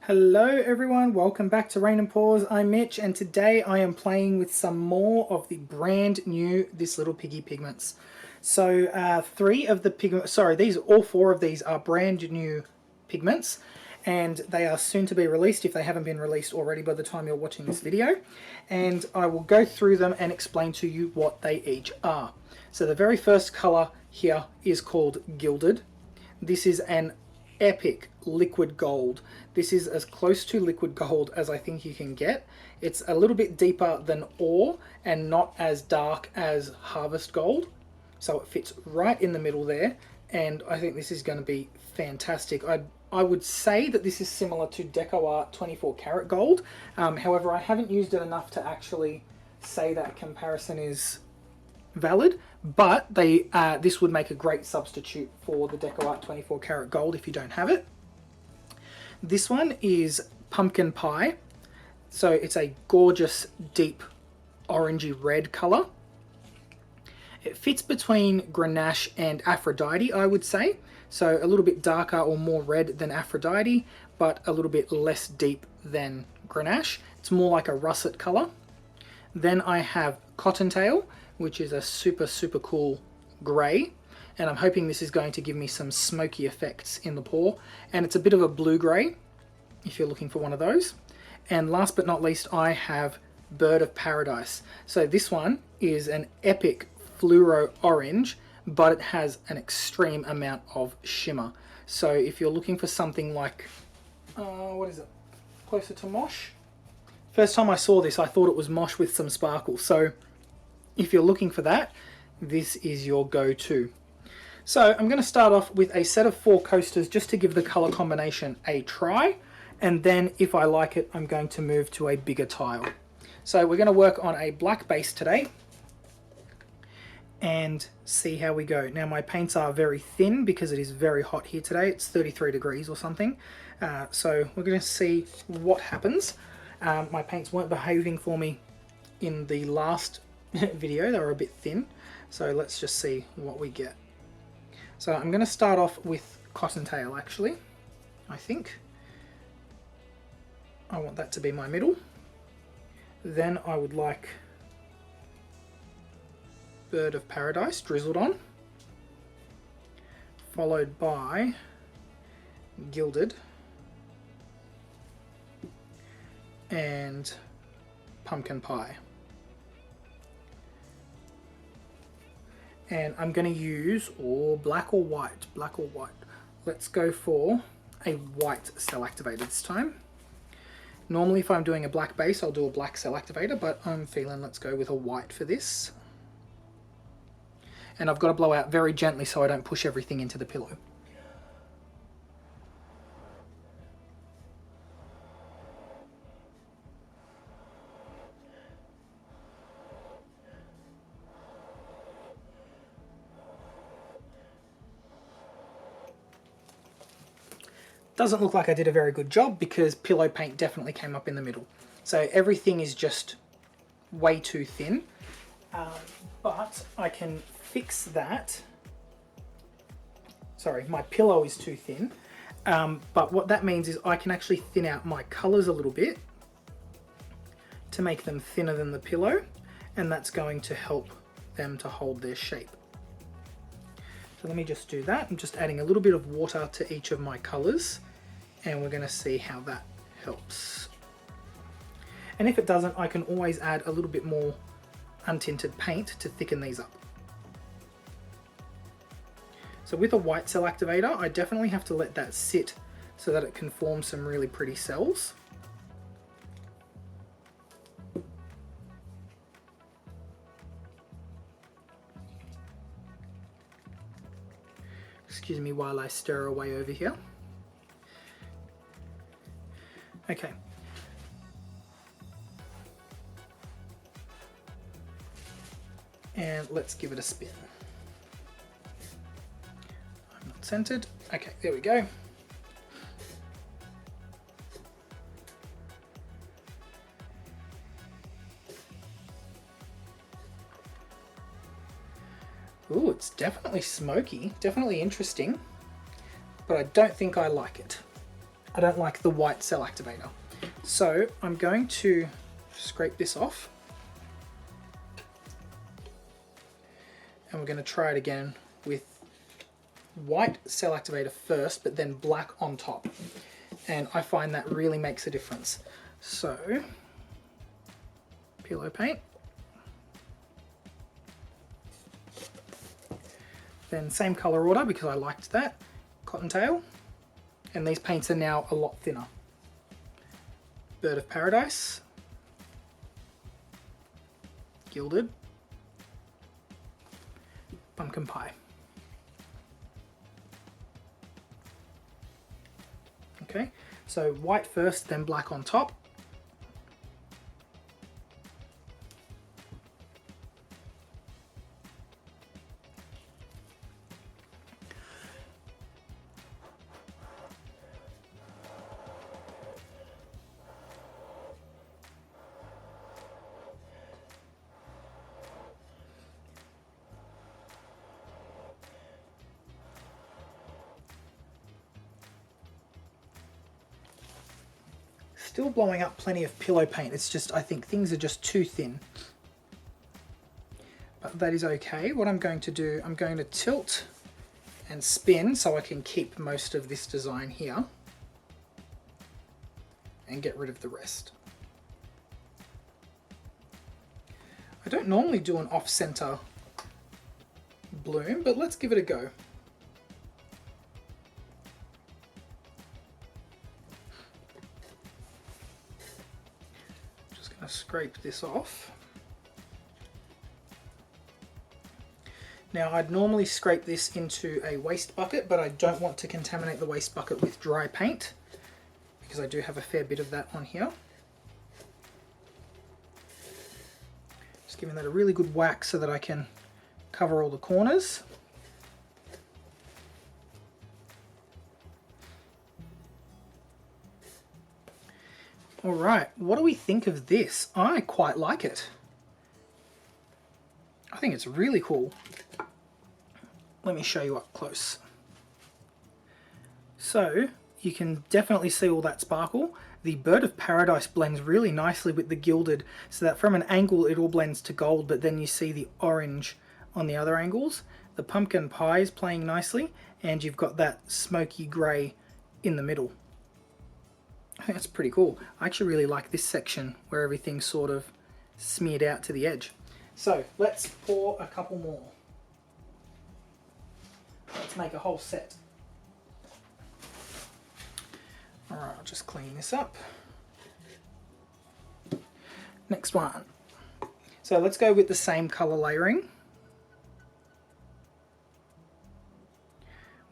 Hello everyone, welcome back to Rain and Pours. I'm Mitch and today I am playing with some more of the brand new This Little Piggy pigments. So all four of these are brand new pigments and they are soon to be released if they haven't been released already by the time you're watching this video. And I will go through them and explain to you what they each are. So the very first colour here is called Gilded. This is an epic liquid gold. This is as close to liquid gold as I think you can get. It's a little bit deeper than ore and not as dark as harvest gold, so it fits right in the middle there, and I think this is going to be fantastic. I would say that this is similar to Art 24 karat gold. However, I haven't used it enough to actually say that comparison is valid, but this would make a great substitute for the Art 24 karat gold if you don't have it. This one is pumpkin pie, so it's a gorgeous deep orangey red color. It fits between Grenache and Aphrodite, I would say, so a little bit darker or more red than Aphrodite, but a little bit less deep than Grenache. It's more like a russet color. Then I have Cottontail, which is a super cool grey, and I'm hoping this is going to give me some smoky effects in the pour, and it's a bit of a blue grey if you're looking for one of those. And last but not least, I have Bird of Paradise. So this one is an epic fluoro orange, but it has an extreme amount of shimmer. So if you're looking for something like what is it, closer to mosh? First time I saw this I thought it was mosh with some sparkle, so if you're looking for that, this is your go-to. So I'm going to start off with a set of 4 coasters just to give the color combination a try, and then if I like it I'm going to move to a bigger tile. So we're going to work on a black base today and see how we go. Now my paints are very thin because it is very hot here today. It's 33 degrees or something, so we're going to see what happens. My paints weren't behaving for me in the last video, they were a bit thin, so let's just see what we get. So I'm going to start off with Cottontail actually. I think I want that to be my middle. Then I would like Bird of Paradise drizzled on, followed by Gilded and Pumpkin Pie. And I'm going to use black or white. Let's go for a white cell activator this time. Normally if I'm doing a black base I'll do a black cell activator, but I'm feeling let's go with a white for this. And I've got to blow out very gently so I don't push everything into the pillow. Doesn't look like I did a very good job because pillow paint definitely came up in the middle. So everything is just way too thin, but I can fix that. Sorry, my pillow is too thin, but what that means is I can actually thin out my colors a little bit to make them thinner than the pillow, and that's going to help them to hold their shape. So let me just do that. I'm just adding a little bit of water to each of my colors, and we're going to see how that helps. And if it doesn't, I can always add a little bit more untinted paint to thicken these up. So with a white cell activator, I definitely have to let that sit so that it can form some really pretty cells. Excuse me while I stir away over here. Okay. And let's give it a spin. I'm not centered. Okay, there we go. Ooh, it's definitely smoky, definitely interesting, but I don't think I like it. I don't like the white cell activator. So I'm going to scrape this off. And we're going to try it again with white cell activator first, but then black on top. And I find that really makes a difference. So, pillow paint. Then same color order because I liked that. Cottontail. And these paints are now a lot thinner. Bird of Paradise. Gilded. Pumpkin Pie. Okay, so white first, then black on top. Still blowing up plenty of pillow paint. It's just, I think things are just too thin. But that is okay. What I'm going to do, I'm going to tilt and spin so I can keep most of this design here and get rid of the rest. I don't normally do an off-center bloom, but let's give it a go. Scrape this off. Now I'd normally scrape this into a waste bucket, but I don't want to contaminate the waste bucket with dry paint because I do have a fair bit of that on here. Just giving that a really good whack so that I can cover all the corners. Alright, what do we think of this? I quite like it. I think it's really cool. Let me show you up close. So, you can definitely see all that sparkle. The Bird of Paradise blends really nicely with the Gilded, so that from an angle it all blends to gold, but then you see the orange on the other angles. The Pumpkin Pie is playing nicely, and you've got that smoky grey in the middle. I think that's pretty cool. I actually really like this section where everything's sort of smeared out to the edge. So let's pour a couple more. Let's make a whole set. Alright, I'll just clean this up. Next one. So let's go with the same colour layering.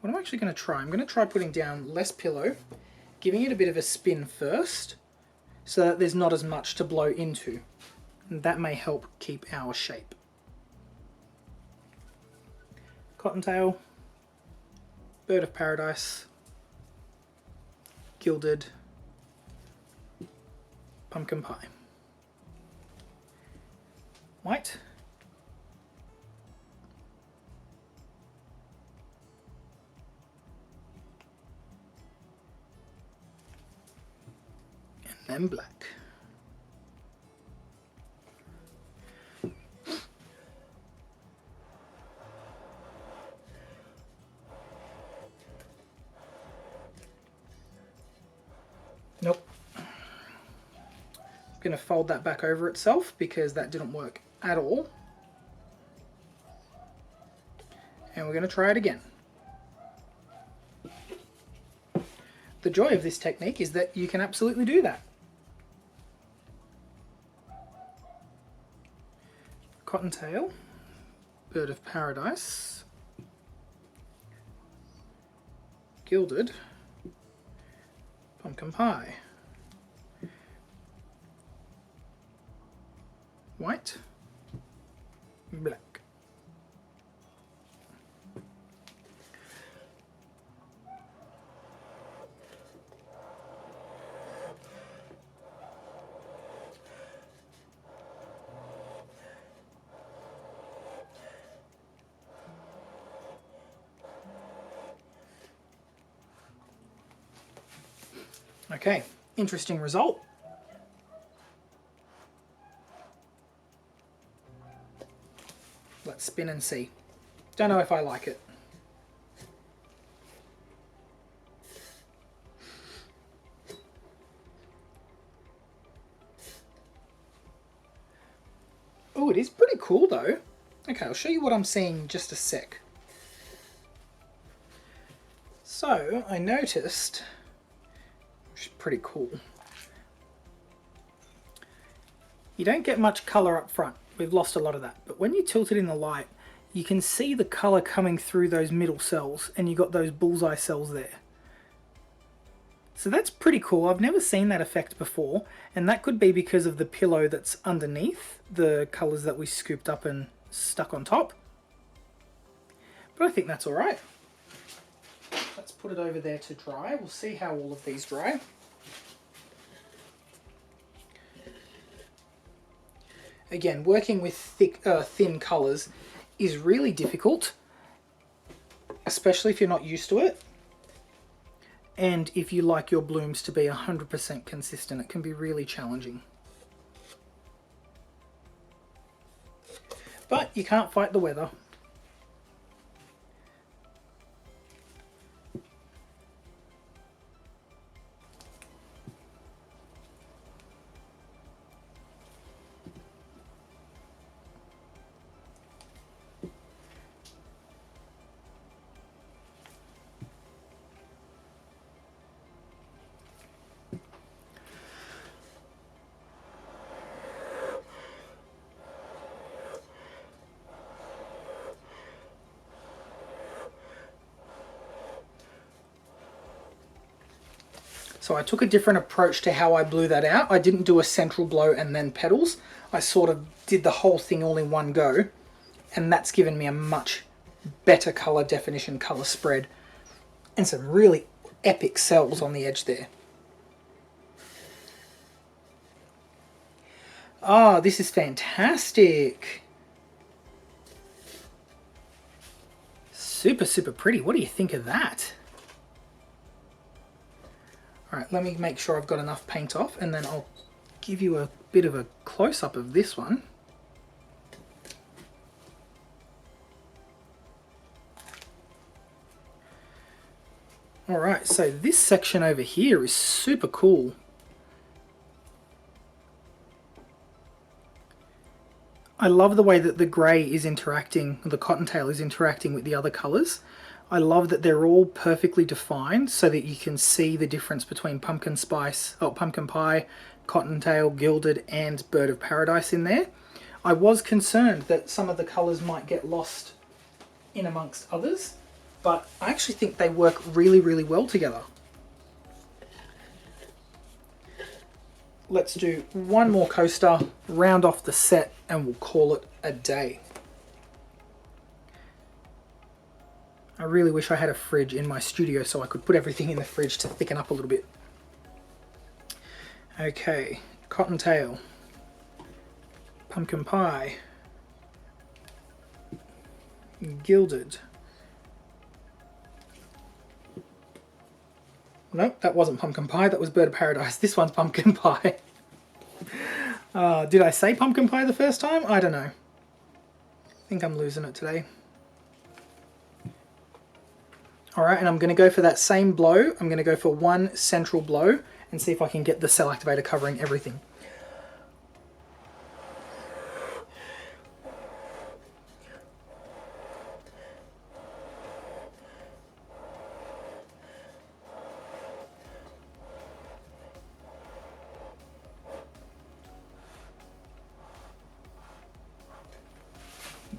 What I'm actually going to try, I'm going to try putting down less pillow, giving it a bit of a spin first so that there's not as much to blow into, and that may help keep our shape. Cottontail, Bird of Paradise, Gilded, Pumpkin Pie. White, and black. Nope. I'm going to fold that back over itself because that didn't work at all. And we're going to try it again. The joy of this technique is that you can absolutely do that. Cottontail, Bird of Paradise, Gilded, Pumpkin Pie, white, black. Okay, interesting result. Let's spin and see. Don't know if I like it. Oh, it is pretty cool though. Okay, I'll show you what I'm seeing in just a sec. So, I noticed, which is pretty cool, you don't get much colour up front. We've lost a lot of that. But when you tilt it in the light, you can see the colour coming through those middle cells, and you got those bullseye cells there. So that's pretty cool. I've never seen that effect before, and that could be because of the pillow that's underneath the colours that we scooped up and stuck on top. But I think that's alright. Let's put it over there to dry. We'll see how all of these dry. Again, working with thin colours is really difficult, especially if you're not used to it. And if you like your blooms to be 100% consistent, it can be really challenging. But you can't fight the weather. So I took a different approach to how I blew that out. I didn't do a central blow and then petals. I sort of did the whole thing all in one go, and that's given me a much better colour definition, colour spread, and some really epic cells on the edge there. Ah, this is fantastic. Super, super pretty. What do you think of that? Alright, let me make sure I've got enough paint off, and then I'll give you a bit of a close-up of this one. Alright, so this section over here is super cool. I love the way that the grey is interacting, the Cottontail is interacting with the other colours. I love that they're all perfectly defined so that you can see the difference between pumpkin pie, Cottontail, Gilded, and Bird of Paradise in there. I was concerned that some of the colours might get lost in amongst others, but I actually think they work really, really well together. Let's do one more coaster, round off the set, and we'll call it a day. I really wish I had a fridge in my studio so I could put everything in the fridge to thicken up a little bit. Okay, Cottontail, pumpkin pie, Gilded. Nope, that wasn't pumpkin pie, that was Bird of Paradise. This one's pumpkin pie. Did I say pumpkin pie the first time? I don't know. I think I'm losing it today. Alright, and I'm going to go for that same blow. I'm going to go for one central blow and see if I can get the cell activator covering everything.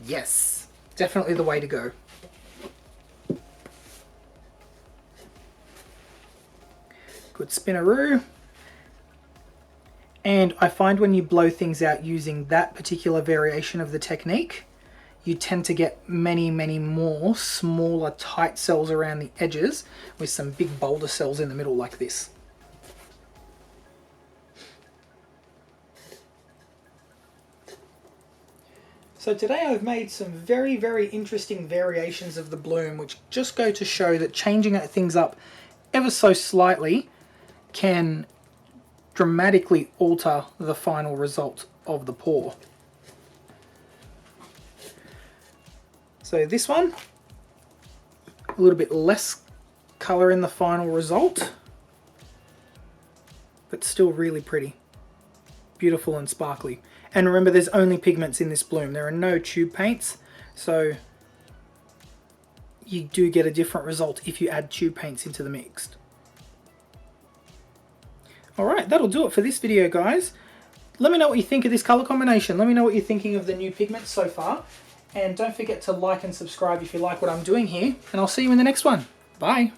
Yes, definitely the way to go. Good spinaroo. And I find when you blow things out using that particular variation of the technique, you tend to get many, many more smaller tight cells around the edges with some big boulder cells in the middle like this. So today I've made some very, very interesting variations of the bloom, which just go to show that changing things up ever so slightly can dramatically alter the final result of the pour. So this one, a little bit less colour in the final result, but still really pretty. Beautiful and sparkly. And remember, there's only pigments in this bloom. There are no tube paints, so you do get a different result if you add tube paints into the mixed. Alright, that'll do it for this video, guys. Let me know what you think of this colour combination. Let me know what you're thinking of the new pigments so far. And don't forget to like and subscribe if you like what I'm doing here. And I'll see you in the next one. Bye.